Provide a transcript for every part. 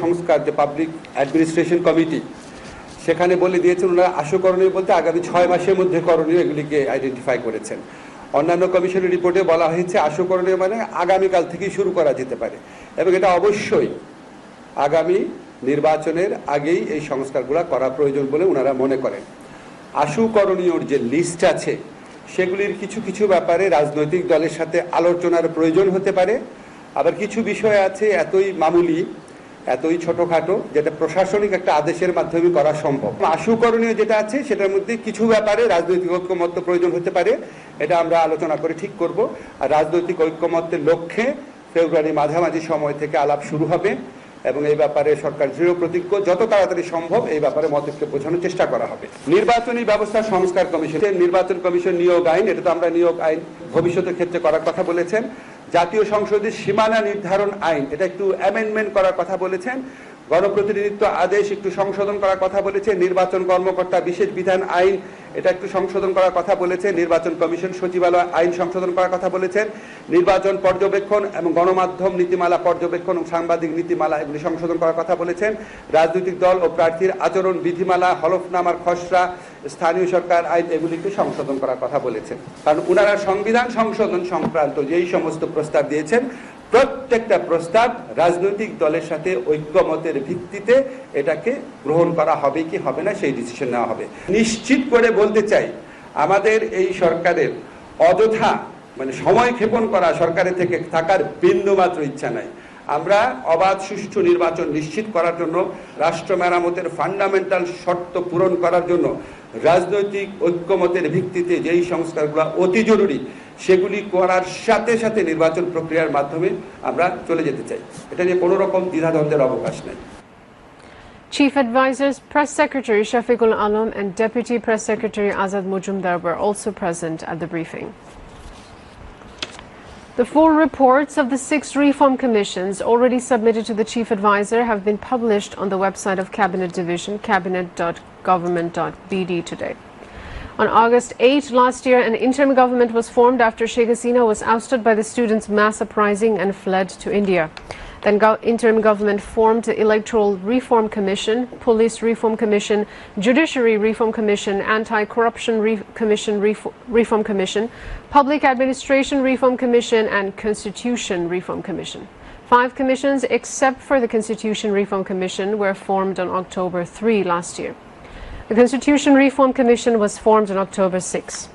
সংস্কার যে public administration committee সেখানে বলে দিয়েছেন ওনারা আশু করণীয় বলতে আগামী 6 মাসের মধ্যে করণীয় এগুলিকে আইডেন্টিফাই করেছেন। অন্যান্য কমিশনের রিপোর্টে বলা হয়েছে আশু করণীয় মানে আগামীকাল থেকেই শুরু করা যেতে পারে এবং এটা অবশ্যই আগামী নির্বাচনের আগেই এই সংস্কারগুলো করা প্রয়োজন বলে ওনারা মনে করেন। আশু করণীয়র যে লিস্ট আছে সেগুলির কিছু কিছু ব্যাপারে রাজনৈতিক দলের সাথে আলোচনার প্রয়োজন হতে পারে, আবার কিছু বিষয় আছে এতই মামুলি এতই ছোটখাটো যেটা প্রশাসনিক একটা আদেশের মাধ্যমে করা সম্ভব। আশু করণীয় যেটা আছে সেটার মধ্যে কিছু ব্যাপারে রাজনৈতিক ঐক্যমত্য প্রয়োজন হতে পারে, এটা আমরা আলোচনা করে ঠিক করব। আর রাজনৈতিক ঐক্যমত্যের লক্ষ্যে ফেব্রুয়ারি মাঝামাঝি সময় থেকে আলাপ শুরু হবে এবং এই ব্যাপারে সরকার দৃঢ় প্রতিজ্ঞ, যত তাড়াতাড়ি সম্ভব এই ব্যাপারে মতৈক্য বোঝানোর চেষ্টা করা হবে। নির্বাচনী ব্যবস্থা সংস্কার কমিশন, নির্বাচন কমিশন নিয়োগ আইন, এটা তো আমরা নিয়োগ আইন ভবিষ্যতের ক্ষেত্রে করার কথা বলেছেন। জাতীয় সংসদের সীমানা নির্ধারণ আইন, এটা একটু অ্যামেন্ডমেন্ট করার কথা বলেছেন। গণপ্রতিনিধিত্ব আদেশ একটু সংশোধন করার কথা বলেছে। নির্বাচন কর্মকর্তা বিশেষ বিধান আইন, এটা একটু সংশোধন করার কথা বলেছে। নির্বাচন কমিশন সচিবালয় আইন সংশোধন করার কথা বলেছেন। নির্বাচন পর্যবেক্ষণ এবং গণমাধ্যম নীতিমালা পর্যবেক্ষণ ও সাংবাদিক নীতিমালা এগুলি সংশোধন করার কথা বলেছেন। রাজনৈতিক দল ও প্রার্থীর আচরণ বিধিমালা, হলফনামার খসড়া, স্থানীয় সরকার আইন এগুলিকে সংশোধন করার কথা বলেছেন। কারণ ওনারা সংবিধান সংশোধন সংক্রান্ত যেই সমস্ত প্রস্তাব দিয়েছেন প্রত্যেকটা প্রস্তাব রাজনৈতিক দলের সাথে ঐক্যমতের ভিত্তিতে এটাকে গ্রহণ করা হবে কি হবে না সেই ডিসিশন নেওয়া হবে। নিশ্চিত করে বলতে চাই আমাদের এই সরকারের অযথা মানে সময় ক্ষেপণ করা সরকারের থেকে থাকার বিন্দুমাত্র ইচ্ছা নাই। আমরা অবাধ সুষ্ঠু নির্বাচন নিশ্চিত করার জন্য, রাষ্ট্র মেরামতের ফান্ডামেন্টাল শর্ত পূরণ করার জন্য রাজনৈতিক ঐক্যমতের ভিত্তিতে যেই সংস্কারগুলো অতি জরুরি সেগুলি করার সাথে সাথে নির্বাচন প্রক্রিয়ার মাধ্যমে আমরা চলে যেতে চাই। এটা নিয়ে কোনো রকম দ্বিধাদ্বন্দ্বের অবকাশ নেই। Chief Advisors, Press Secretary Shafiqul Alam and Deputy Press Secretary Azad Mujumdar were also present at the briefing. The full reports of the 6 reform commissions already submitted to the Chief Advisor have been published on the website of Cabinet Division, cabinet.government.bd today. On August 8 last year, an interim government was formed after Sheikh Hasina was ousted by the students' mass uprising and fled to India. Then interim government formed the Electoral Reform Commission, Police Reform Commission, Judiciary Reform Commission, Anti-Corruption Reform Commission, Public Administration Reform Commission and Constitution Reform Commission. 5 commissions except for the Constitution Reform Commission were formed on October 3 last year. The Constitution Reform Commission was formed on October 6.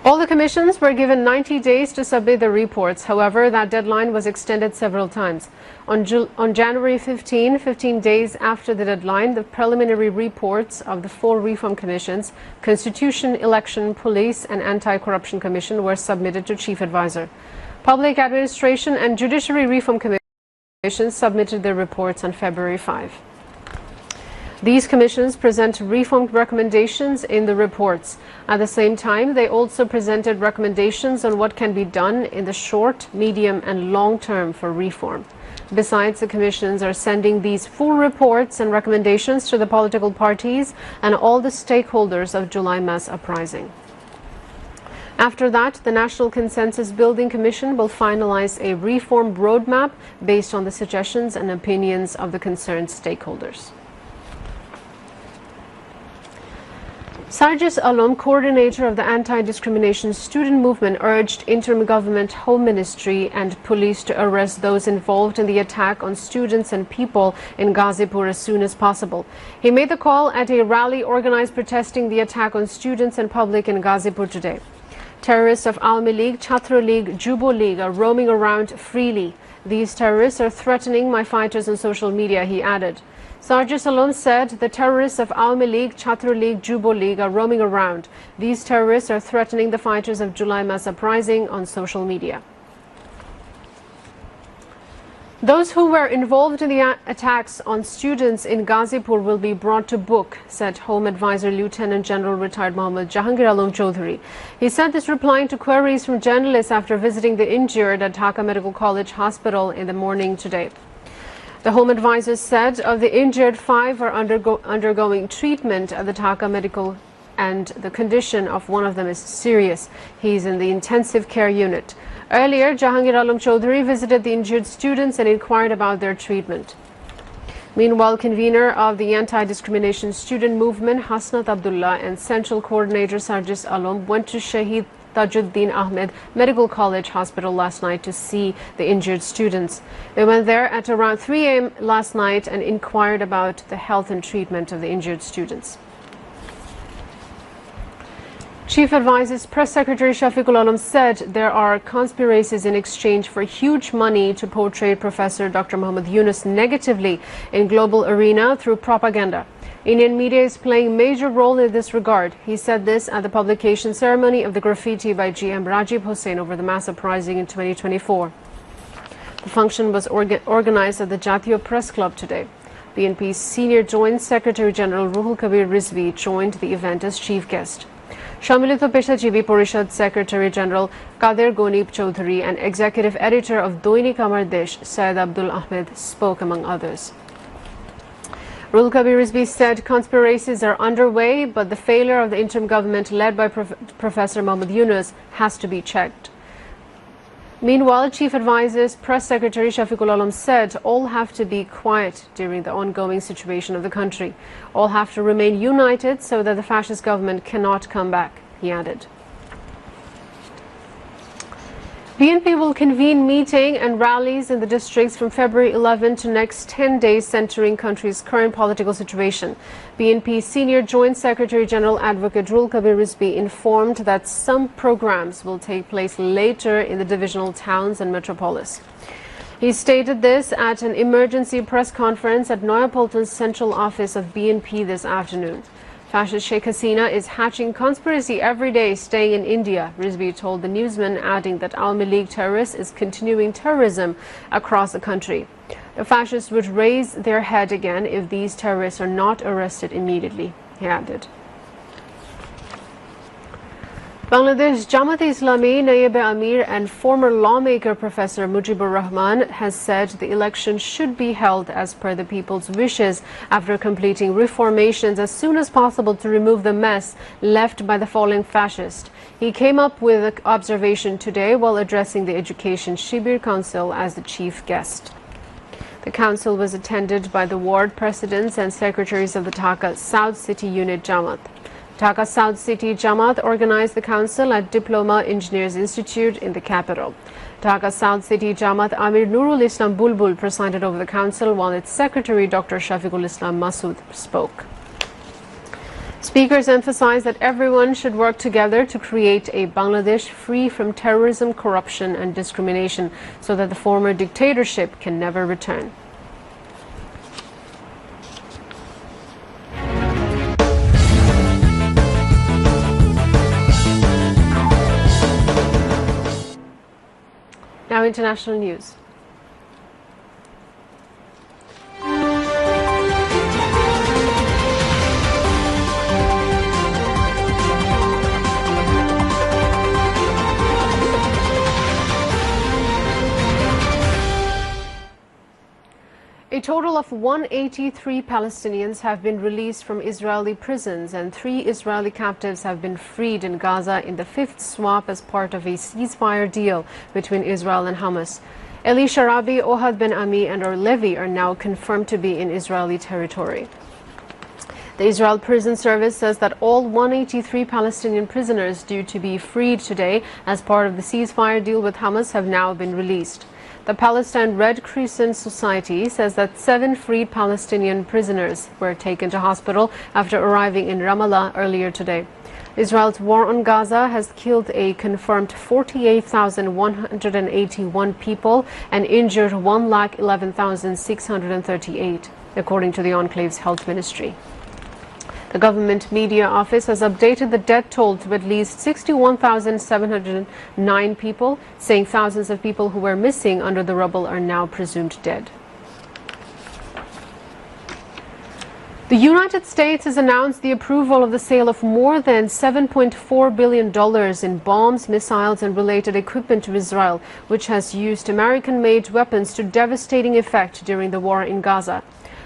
All the commissions were given 90 days to submit their reports. However, that deadline was extended several times. On January 15 days after the deadline, the preliminary reports of the 4 reform commissions, Constitution, Election, Police and Anti-Corruption Commission were submitted to Chief Advisor. Public Administration and Judiciary Reform Commissions submitted their reports on February 5. These commissions present reform recommendations in the reports. At the same time, they also presented recommendations on what can be done in the short, medium and long term for reform. Besides, the commissions are sending these full reports and recommendations to the political parties and all the stakeholders of July mass uprising. After that, the National Consensus Building Commission will finalize a reform roadmap based on the suggestions and opinions of the concerned stakeholders. Sarjis Alam, coordinator of the anti-discrimination student movement, urged interim government, Home Ministry and police to arrest those involved in the attack on students and people in Ghazipur as soon as possible. He made the call at a rally organized protesting the attack on students and public in Ghazipur today. Terrorists of Awami League, Chhatra League, Jubo League are roaming around freely. These terrorists are threatening my fighters on social media, he added. Sarjis Alam said the terrorists of Awami League, Chhatra League, Jubo League are roaming around. These terrorists are threatening the fighters of July mass uprising on social media. Those who were involved in the attacks on students in Ghazipur will be brought to book, said Home Advisor Lieutenant General retired Mohammad Jahangir Alam Chaudhary. He said this replying to queries from journalists after visiting the injured at Dhaka Medical College Hospital in the morning today. The Home Advisor said of the injured, 5 are undergoing treatment at the Dhaka Medical and the condition of one of them is serious. He is in the intensive care unit. Earlier, Jahangir Alam Chaudhary visited the injured students and inquired about their treatment. Meanwhile, convener of the anti-discrimination student movement, Hasnat Abdullah, and central coordinator Sarjis Alom went to Shahid Tajuddin Ahmed Medical College Hospital last night to see the injured students. They went there at around 3 a.m. last night and inquired about the health and treatment of the injured students. Chief Advisor's Press Secretary Shafiqul Alam said there are conspiracies in exchange for huge money to portray Professor Dr. Muhammad Yunus negatively in global arena through propaganda. Indian media is playing a major role in this regard. He said this at the publication ceremony of the graffiti by GM Rajib Hussain over the mass uprising in 2024. The function was organized at the Jatiya Press Club today. BNP's Senior Joint Secretary General Ruhul Kabir Rizvi joined the event as chief guest. Shamilito Peshajibi Porishad Secretary General Kader Gonib Chaudhary and Executive Editor of Doinik Amar Desh, Syed Abdul Ahmed, spoke among others. Ruhul Kabir Rizvi said conspiracies are underway, but the failure of the interim government led by Professor Muhammad Yunus has to be checked. Meanwhile, Chief Advisor's Press Secretary Shafiqul Alam said all have to be quiet during the ongoing situation of the country. All have to remain united so that the fascist government cannot come back, he added. BNP will convene meeting and rallies in the districts from February 11 to next 10 days, centering country's current political situation. BNP Senior Joint Secretary General Advocate Ruhul Kabir Rizvi informed that some programs will take place later in the divisional towns and metropolis. He stated this at an emergency press conference at Noyapolton's central office of BNP this afternoon. Fascist Sheikh Hasina is hatching conspiracy every day staying in India, Rizvi told the newsman, adding that Awami League terrorists is continuing terrorism across the country. The fascists would raise their head again if these terrorists are not arrested immediately, he added. Bangladesh Jamaat-e-Islami Naib Amir and former lawmaker Professor Mujibur Rahman has said the election should be held as per the people's wishes after completing reformations as soon as possible to remove the mess left by the falling fascist. He came up with an observation today while addressing the Education Shibir Council as the chief guest. The council was attended by the ward presidents and secretaries of the Dhaka South City Unit Jamaat. Dhaka South City Jamaat organized the council at Diploma Engineers Institute in the capital. Dhaka South City Jamaat Amir Nurul Islam Bulbul presided over the council, while its secretary Dr. Shafiqul Islam Masood spoke. Speakers emphasized that everyone should work together to create a Bangladesh free from terrorism, corruption and discrimination so that the former dictatorship can never return. Now international news. A total of 183 Palestinians have been released from Israeli prisons and 3 Israeli captives have been freed in Gaza in the 5th swap as part of a ceasefire deal between Israel and Hamas. Eli Sharabi, Ohad Ben Ami and Or Levi are now confirmed to be in Israeli territory. The Israel Prison Service says that all 183 Palestinian prisoners due to be freed today as part of the ceasefire deal with Hamas have now been released. The Palestine Red Crescent Society says that 7 freed Palestinian prisoners were taken to hospital after arriving in Ramallah earlier today. Israel's war on Gaza has killed a confirmed 48,181 people and injured 111,638, according to the enclave's health ministry. The government media office has updated the death toll to at least 61,709 people, saying thousands of people who were missing under the rubble are now presumed dead. The United States has announced the approval of the sale of more than $7.4 billion in bombs, missiles and related equipment to Israel, which has used American-made weapons to devastating effect during the war in Gaza.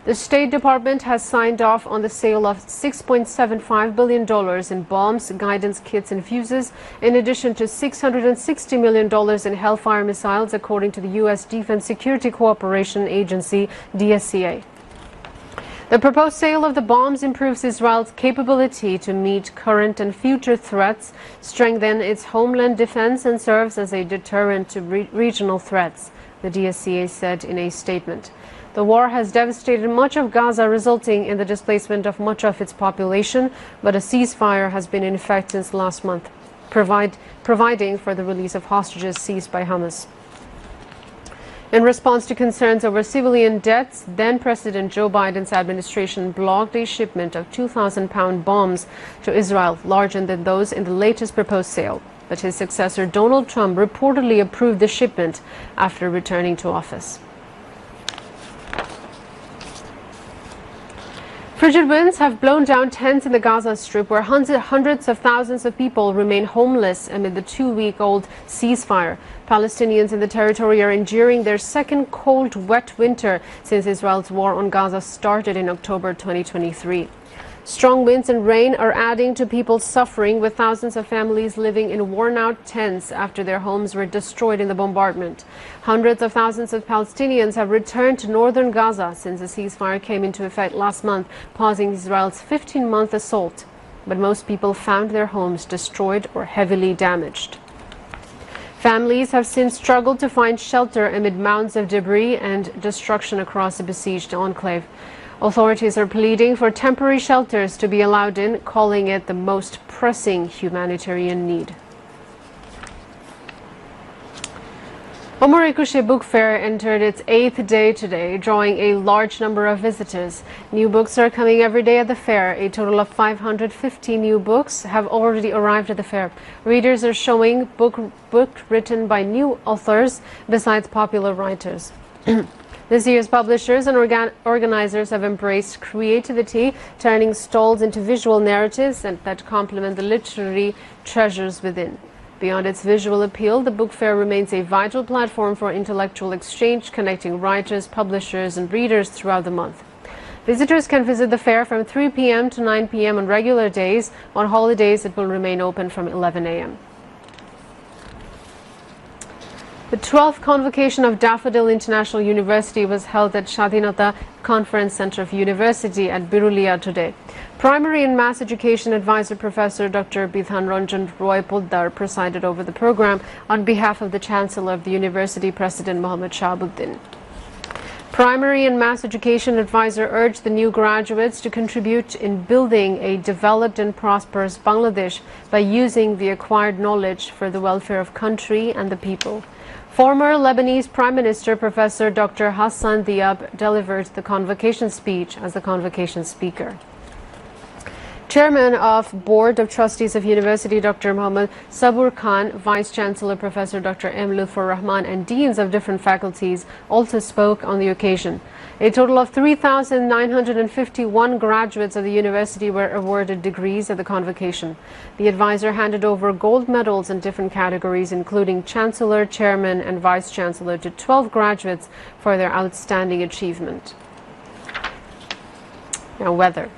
The State Department has signed off on the sale of $6.75 billion in bombs, guidance kits and fuses, in addition to $660 million in Hellfire missiles, according to the U.S. Defense Security Cooperation Agency, DSCA. The proposed sale of the bombs improves Israel's capability to meet current and future threats, strengthen its homeland defense, and serves as a deterrent to regional threats, the DSCA said in a statement. The war has devastated much of Gaza, resulting in the displacement of much of its population, but a ceasefire has been in effect since last month, providing for the release of hostages seized by Hamas. In response to concerns over civilian deaths, then-President Joe Biden's administration blocked a shipment of 2,000-pound bombs to Israel, larger than those in the latest proposed sale. But his successor, Donald Trump, reportedly approved the shipment after returning to office. Frigid winds have blown down tents in the Gaza Strip, where hundreds of thousands of people remain homeless amid the 2-week-old ceasefire. Palestinians in the territory are enduring their second cold, wet winter since Israel's war on Gaza started in October 2023. Strong winds and rain are adding to people's suffering, with thousands of families living in worn-out tents after their homes were destroyed in the bombardment. Hundreds of thousands of Palestinians have returned to northern Gaza since the ceasefire came into effect last month, pausing Israel's 15-month assault. But most people found their homes destroyed or heavily damaged. Families have since struggled to find shelter amid mounds of debris and destruction across the besieged enclave. Authorities are pleading for temporary shelters to be allowed in, calling it the most pressing humanitarian need. Omar Ekushe Book Fair entered its 8th day today, drawing a large number of visitors. New books are coming every day at the fair. A total of 550 new books have already arrived at the fair. Readers are showing books written by new authors besides popular writers. This year's publishers and organizers have embraced creativity, turning stalls into visual narratives that complement the literary treasures within. Beyond its visual appeal, the book fair remains a vital platform for intellectual exchange, connecting writers, publishers, and readers throughout the month. Visitors can visit the fair from 3 p.m. to 9 p.m. on regular days. On holidays, it will remain open from 11 a.m. The 12th convocation of Daffodil International University was held at Shadinata Conference Center of University at Birulia today. Primary and Mass Education Advisor Professor Dr. Bidhan Ranjan Roy Poddar presided over the program on behalf of the Chancellor of the University, President Mohammad Shahabuddin. Primary and Mass Education Advisor urged the new graduates to contribute in building a developed and prosperous Bangladesh by using the acquired knowledge for the welfare of country and the people. Former Lebanese Prime Minister Professor Dr. Hassan Diab delivered the convocation speech as the convocation speaker. Chairman of Board of Trustees of University Dr. Muhammad Sabur Khan, Vice Chancellor Professor Dr. M. Lutfur Rahman, and deans of different faculties also spoke on the occasion. A total of 3,951 graduates of the university were awarded degrees at the convocation. The advisor handed over gold medals in different categories, including Chancellor, Chairman, and Vice Chancellor, to 12 graduates for their outstanding achievement. Now, weather.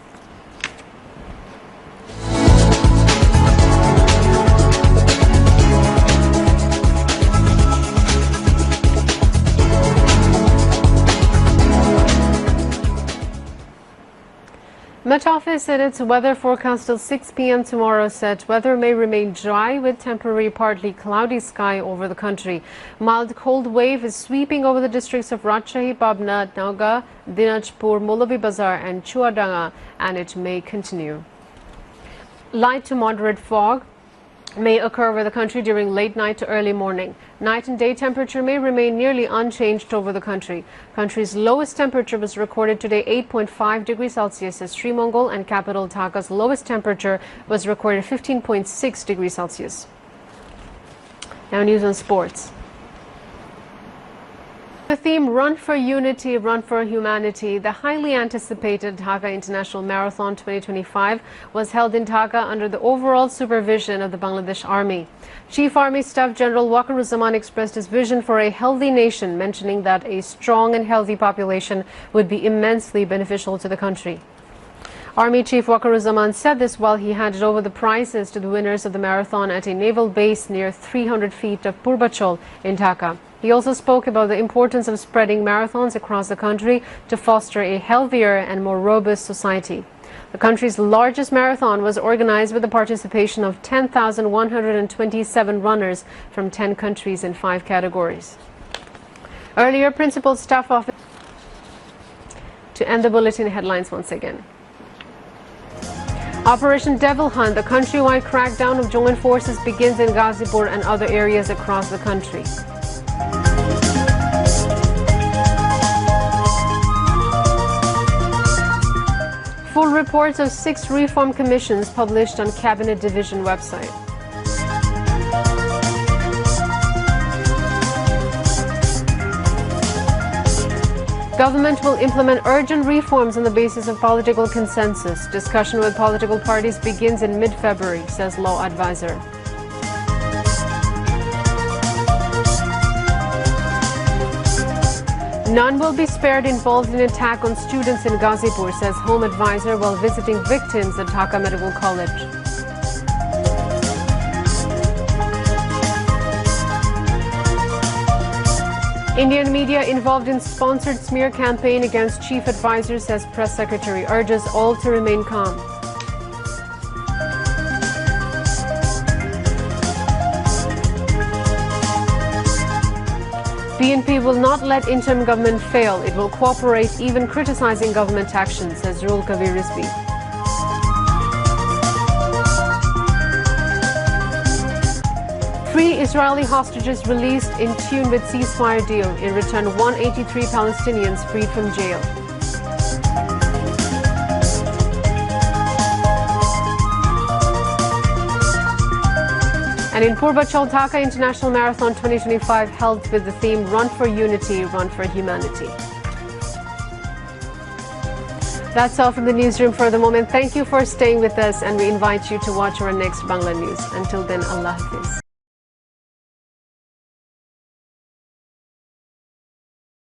Met Office in its weather forecast till 6 p.m. tomorrow said weather may remain dry with temporary partly cloudy sky over the country. Mild cold wave is sweeping over the districts of Rajshahi, Pabna, Nauga, Dinajpur, Molavi Bazar and Chuadanga, and it may continue. Light to moderate fog may occur over the country during late night to early morning. Night and day temperature may remain nearly unchanged over the country. Country's lowest temperature was recorded today 8.5 degrees Celsius as Sri Mongol, and capital Dhaka's lowest temperature was recorded 15.6 degrees Celsius. Now news on sports. The theme Run for Unity, Run for Humanity, the highly anticipated Dhaka International Marathon 2025 was held in Dhaka under the overall supervision of the Bangladesh Army. Chief Army Staff General Waqaruzzaman expressed his vision for a healthy nation, mentioning that a strong and healthy population would be immensely beneficial to the country. Army Chief Waqaruzzaman said this while he handed over the prizes to the winners of the marathon at a naval base near 300 feet of Purbachol in Dhaka. He also spoke about the importance of spreading marathons across the country to foster a healthier and more robust society. The country's largest marathon was organized with the participation of 10,127 runners from 10 countries in 5 categories. Earlier, Principal Staff Officer to end the bulletin headlines once again. Operation Devil Hunt, the countrywide crackdown of joint forces, begins in Ghazipur and other areas across the country. Full reports of 6 reform commissions published on Cabinet Division website. Government will implement urgent reforms on the basis of political consensus. Discussion with political parties begins in mid-February, says law advisor. None will be spared involved in attack on students in Ghazipur, says home advisor while visiting victims at Dhaka Medical College. Indian media involved in sponsored smear campaign against chief advisor, says press secretary, urges all to remain calm. BNP will not let interim government fail. It will cooperate, even criticizing government action, says Rul Kabir Rizvi. Three Israeli hostages released in tune with ceasefire deal. In return, 183 Palestinians freed from jail. And in Purvachal, Dhaka International Marathon 2025 held with the theme Run for Unity, Run for Humanity. That's all from the newsroom for the moment. Thank you for staying with us, and we invite you to watch our next Bangla News. Until then, Allah Hafiz.